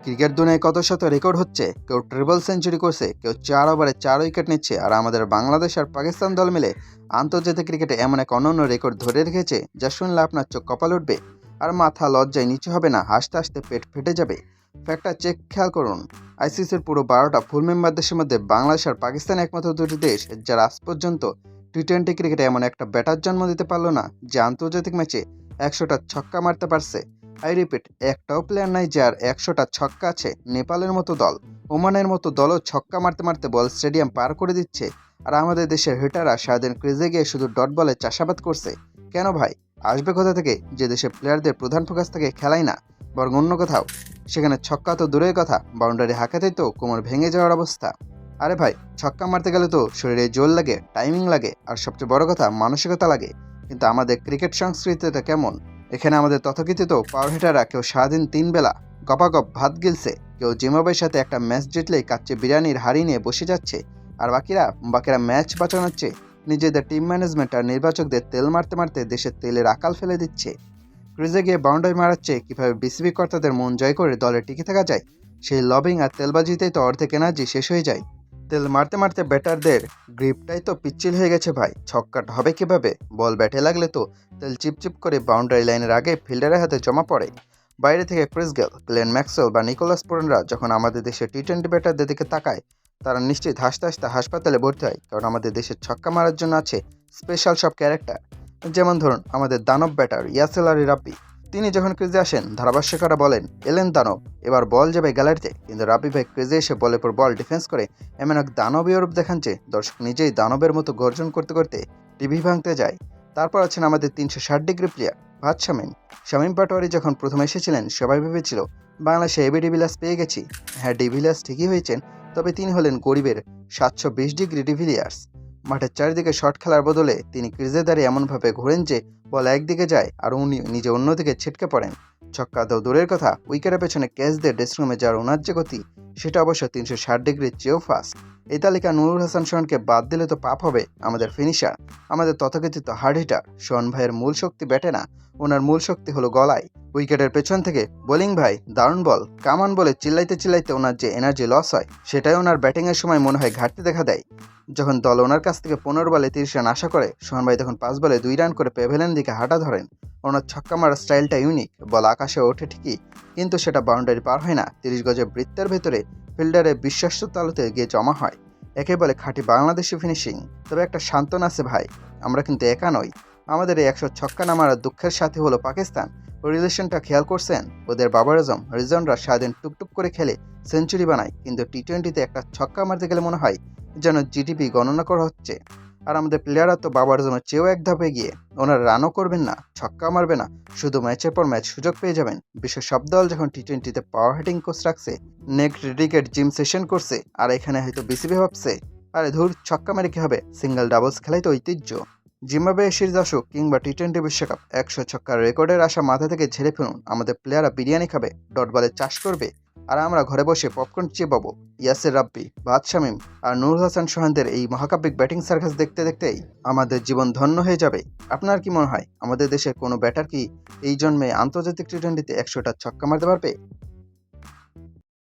Cricket দুনিয়ায় কত শত রেকর্ড হচ্ছে, কেউ ট্রিপল সেঞ্চুরি করছে, কেউ 4 ওভারে 4 উইকেট নিচ্ছে। আর আমাদের বাংলাদেশ আর পাকিস্তান দল মিলে আন্তর্জাতিক ক্রিকেটে এমন এক অনন্য রেকর্ড ধরে রেখেছে যা শুনলে আপনার চোখ কপাল উঠবে আর মাথা লজ্জায় নিচু হবে না, হাসতে হাসতে পেট ফেটে যাবে। ফ্যাক্টটা চেক খেয়াল করুন। আইসিসির পুরো 12টা ফুল মেম্বার দেশের মধ্যে বাংলাদেশ আর পাকিস্তান একমাত্র দুটি দেশ যারা আজ পর্যন্ত টি-20 ক্রিকেটে এমন একটা ব্যাটার জন্ম দিতে পারলো না যে আন্তর্জাতিক ম্যাচে 100টা ছক্কা মারতে পারছে। আই রিপিট, একটাও প্লেয়ার নাই যার 100টা ছক্কা আছে। নেপালের মতো দল, ওমানের মতো দলও ছক্কা মারতে মারতে বল স্টেডিয়াম পার করে দিচ্ছে। আর আমাদের দেশের হিটাররা সারাদিন ক্রিজে গিয়ে শুধু ডট বলে চাষাবাদ করছে। কেন ভাই? আসবে কোথা থেকে? যে দেশের প্লেয়ারদের প্রধান ফোকাস থাকে খেলাই না, বরং অন্য কোথাও। সেখানে ছক্কা তো দূরের কথা, বাউন্ডারি হাঁকাতেই তো কোমর ভেঙে যাওয়ার অবস্থা। আরে ভাই, ছক্কা মারতে গেলে তো শরীরে জোর লাগে, টাইমিং লাগে, আর সবচেয়ে বড় কথা মানসিকতা লাগে। কিন্তু আমাদের ক্রিকেট সংস্কৃতিটা কেমন? এখানে আমাদের তথাকথিত পাওয়ার হিটাররা কেউ সারাদিন 3 বেলা গপাগপ ভাত গিলছে, কেউ জিম্বাবুয়ের সাথে একটা ম্যাচ জিতলেই কাচ্চি বিরিয়ানির হাড়ি নিয়ে বসে যাচ্ছে, আর বাকিরা ম্যাচ বাঁচানোর চেয়ে নিজেদের টিম ম্যানেজমেন্ট আর নির্বাচকদের তেল মারতে মারতে দেশের তেলের আকাল ফেলে দিচ্ছে। ক্রিজে গিয়ে বাউন্ডারি মারাচ্ছে কীভাবে বিসিবি কর্তাদের মন জয় করে দলে টিকে থাকা যায়, সেই লবিং আর তেলবাজিতেই তো অর্ধেক এনার্জি শেষ হয়ে যায়। তেল মারতে মারতে ব্যাটারদের গ্রিপটাই তো পিচ্ছিল হয়ে গেছে ভাই। ছক্কাটা হবে কিভাবে? বল ব্যাটে লাগলে তো তেল চিপচিপ করে বাউন্ডারি লাইনের আগে ফিল্ডারের হাতে জমা পড়ে। বাইরে থেকে ক্রিস গেল, গ্লেন ম্যাক্সওয়েল বা নিকোলাস পুরানরা যখন আমাদের দেশের টি-20 ব্যাটারদের দিকে তাকায়, তারা নিশ্চিত হাসতে হাসতে হাসপাতালে ভর্তি হয়। কারণ আমাদের দেশের ছক্কা মারার জন্য আছে স্পেশাল সব ক্যারেক্টার। যেমন ধরুন আমাদের দানব ব্যাটার ইয়াসের আলী রাব্বি। তিনি যখন ক্রিজে আসেন, ধারাভাষ্যকাররা বলেন, এলেন দানব, এবার বল যাবে গ্যালারিতে। কিন্তু রাব্বি ভাই ক্রিজে এসে বলের পর বল ডিফেন্স করে এমন এক দানবীয় রূপ দেখান যে দর্শক নিজেই দানবের মতো গর্জন করতে করতে টিভি ভাঙতে যায়। তারপর আছেন আমাদের 360 ডিগ্রি প্লেয়ার ভাত শামীম। শামীম পাটোয়ারি যখন প্রথম এসেছিলেন সবাই ভেবেছিল বাংলাদেশে এবি ডিভিলিয়ার্স পেয়ে গেছি। হ্যাঁ, ডিভিলিয়ার্স ঠিকই হয়েছেন, তবে তিনি হলেন গরিবের 720 ডিগ্রি ডিভিলিয়ার্স। মাঠের চারিদিকে শট খেলার বদলে তিনি ক্রিজে দাঁড়িয়ে এমনভাবে ঘোরেন যে বল একদিকে যায় আর উনি নিজে অন্যদিকে ছিটকে পড়েন। ছক্কা তো দূরের কথা, উইকেটের পেছনে ক্যাচ দিয়ে ড্রেসিংরুমে যাওয়ার ওনার যে গতি, সেটা অবশ্য 360 ডিগ্রির চেয়েও ফাস্ট। এই তালিকা নুরুল হাসান সোহানকে বাদ দিলে তো পাপ হবে। আমাদের ফিনিশার, আমাদের তথাকথিত হার্ড হিটার সোহান ভাইয়ের মূল শক্তি ব্যাটে না, ওনার মূল শক্তি হলো গলায়। উইকেটের পেছন থেকে বোলিং ভাই দারুণ বল কামান বলে চিল্লাইতে চিল্লাইতে ওনার যে এনার্জি লস হয়, সেটাই ওনার ব্যাটিংয়ের সময় মনে হয় ঘাটতি দেখা দেয়। যখন দল ওনার কাছ থেকে 15 বলে 30 রান আশা করে, সোহান ভাই তখন 5 বলে 2 রান করে প্যাভিলিয়নের দিকে হাঁটা ধরেন। ওনার ছক্কা মারার স্টাইলটা ইউনিক। বল আকাশে ওঠে ঠিকই, কিন্তু সেটা বাউন্ডারি পার হয় না, 30 গজের বৃত্তের ভেতরে ফিল্ডারের বিশ্বাস্য তালুতে গিয়ে জমা হয়। একে বলে খাঁটি বাংলাদেশি ফিনিশিং। তবে একটা সান্ত্বনা আছে ভাই, আমরা কিন্তু একা নই। আমাদের এই 100 ছক্কা নামার দুঃখের সাথে হলো পাকিস্তান। ওই রিলেশনটা খেয়াল করছেন? ওদের বাবর আজম রিজনরা সারাদিন টুকটুক করে খেলে সেঞ্চুরি বানায়, কিন্তু টি-20তে একটা ছক্কা মারতে গেলে মনে হয় যেন জিডিপি গণনা করা হচ্ছে। আর আমাদের প্লেয়াররা তো বাবর আজমের চেয়েও এক ধাপে গিয়ে, ওনারা রানও করবেন না, ছক্কা মারবে না, শুধু ম্যাচের পর ম্যাচ সুযোগ পেয়ে যাবেন। বিশ্বের সব দল যখন টি-20তে পাওয়ার হিটিং কোচ রাখছে, নেক্সট ক্রিকেট জিম সেশন করছে, আর এখানে হয়তো বিসিবি ভাবছে আরে ধুর, ছক্কা মেরে কি হবে, সিঙ্গেল ডাবলস খেলাই তো ঐতিহ্য। জিম্বাবুয়ে সিরিজ আসুক কিংবা টি-20 বিশ্বকাপ, 100 ছক্কার রেকর্ডের আশা মাথা থেকে ঝেড়ে ফেলুন। আমাদের প্লেয়াররা বিরিয়ানি খাবে, ডট বলে চাষ করবে, আর আমরা ঘরে বসে পপকর্ন চিবাবো। ইয়াসের রাব্বি, ভাত শামীম আর নুরুল হাসান সোহানদের এই মহাকাব্যিক ব্যাটিং সার্কাস দেখতে দেখতেই আমাদের জীবন ধন্য হয়ে যাবে। আপনার কি মনে হয় আমাদের দেশের কোনো ব্যাটার কি এই জন্মে আন্তর্জাতিক টি-20তে 100টা ছক্কা মারতে পারবে?